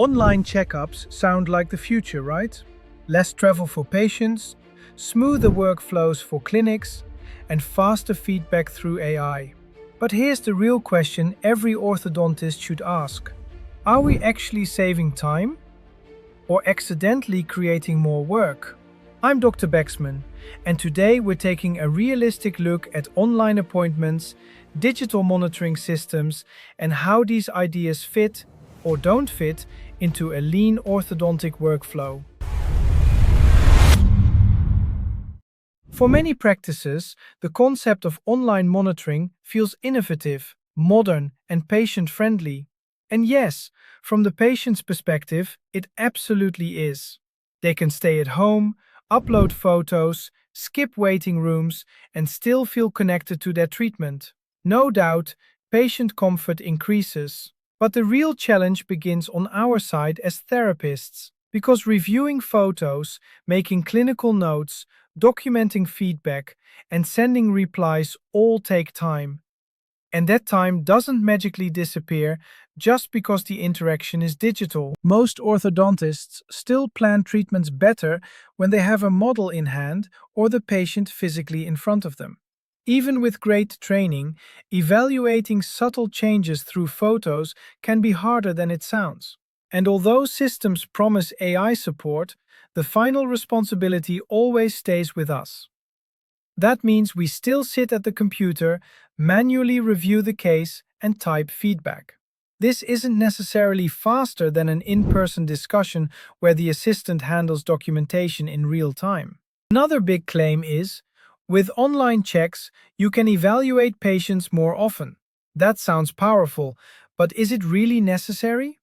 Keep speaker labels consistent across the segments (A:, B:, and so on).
A: Online checkups sound like the future, right? Less travel for patients, smoother workflows for clinics, and faster feedback through AI. But here's the real question every orthodontist should ask. Are we actually saving time or accidentally creating more work? I'm Dr. Baxmann, and today we're taking a realistic look at online appointments, digital monitoring systems, and how these ideas fit or don't fit into a lean orthodontic workflow. For many practices, the concept of online monitoring feels innovative, modern, and patient-friendly. And yes, from the patient's perspective, it absolutely is. They can stay at home, upload photos, skip waiting rooms, and still feel connected to their treatment. No doubt, patient comfort increases. But the real challenge begins on our side as therapists, because reviewing photos, making clinical notes, documenting feedback, and sending replies all take time. And that time doesn't magically disappear just because the interaction is digital. Most orthodontists still plan treatments better when they have a model in hand or the patient physically in front of them. Even with great training, evaluating subtle changes through photos can be harder than it sounds. And although systems promise AI support, the final responsibility always stays with us. That means we still sit at the computer, manually review the case, and type feedback. This isn't necessarily faster than an in-person discussion where the assistant handles documentation in real time. Another big claim is, with online checks, you can evaluate patients more often. That sounds powerful, but is it really necessary?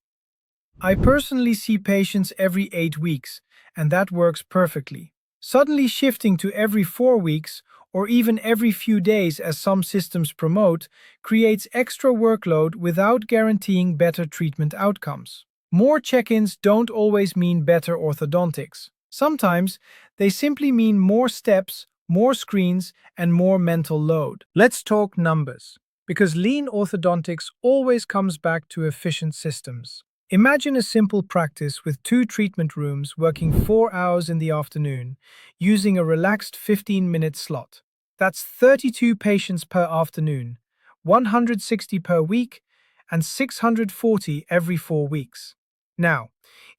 A: I personally see patients every 8 weeks, and that works perfectly. Suddenly shifting to every 4 weeks, or even every few days as some systems promote, creates extra workload without guaranteeing better treatment outcomes. More check-ins don't always mean better orthodontics. Sometimes they simply mean more steps, more screens, and more mental load. Let's talk numbers, because lean orthodontics always comes back to efficient systems. Imagine a simple practice with 2 treatment rooms working 4 hours in the afternoon, using a relaxed 15-minute slot. That's 32 patients per afternoon, 160 per week, and 640 every 4 weeks. Now,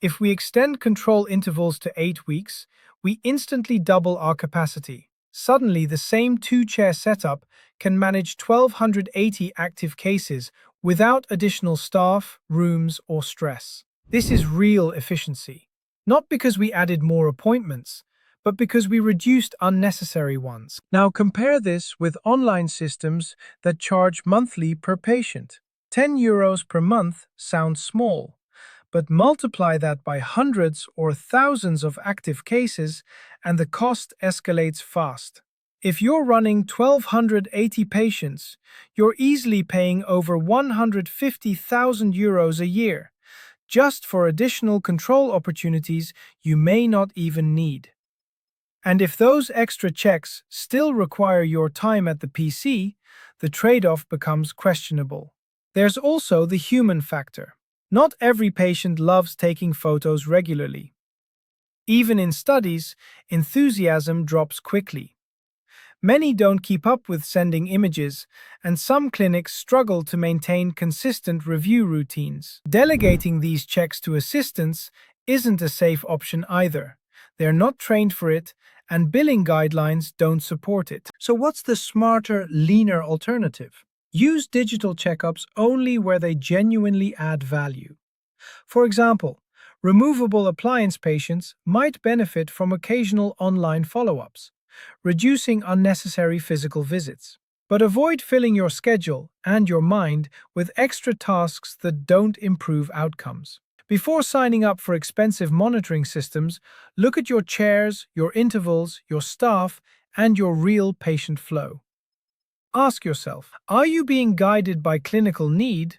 A: if we extend control intervals to 8 weeks, we instantly double our capacity. Suddenly, the same 2-chair setup can manage 1,280 active cases without additional staff, rooms, or stress. This is real efficiency. Not because we added more appointments, but because we reduced unnecessary ones. Now compare this with online systems that charge monthly per patient. €10 per month sounds small, but multiply that by hundreds or thousands of active cases and the cost escalates fast. If you're running 1,280 patients, you're easily paying over €150,000 a year, just for additional control opportunities you may not even need. And if those extra checks still require your time at the PC, the trade-off becomes questionable. There's also the human factor. Not every patient loves taking photos regularly. Even in studies, enthusiasm drops quickly. Many don't keep up with sending images, and some clinics struggle to maintain consistent review routines. Delegating these checks to assistants isn't a safe option either. They're not trained for it, and billing guidelines don't support it. So what's the smarter, leaner alternative? Use digital checkups only where they genuinely add value. For example, removable appliance patients might benefit from occasional online follow-ups, reducing unnecessary physical visits. But avoid filling your schedule and your mind with extra tasks that don't improve outcomes. Before signing up for expensive monitoring systems, look at your chairs, your intervals, your staff, and your real patient flow. Ask yourself, are you being guided by clinical need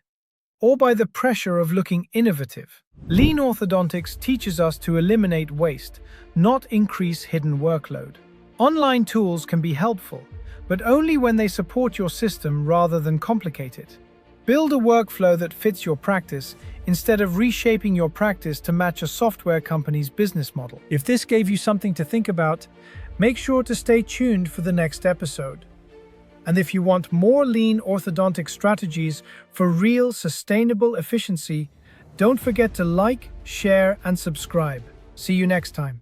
A: or by the pressure of looking innovative? Lean orthodontics teaches us to eliminate waste, not increase hidden workload. Online tools can be helpful, but only when they support your system rather than complicate it. Build a workflow that fits your practice instead of reshaping your practice to match a software company's business model. If this gave you something to think about, make sure to stay tuned for the next episode. And if you want more lean orthodontic strategies for real sustainable efficiency, don't forget to like, share, and subscribe. See you next time.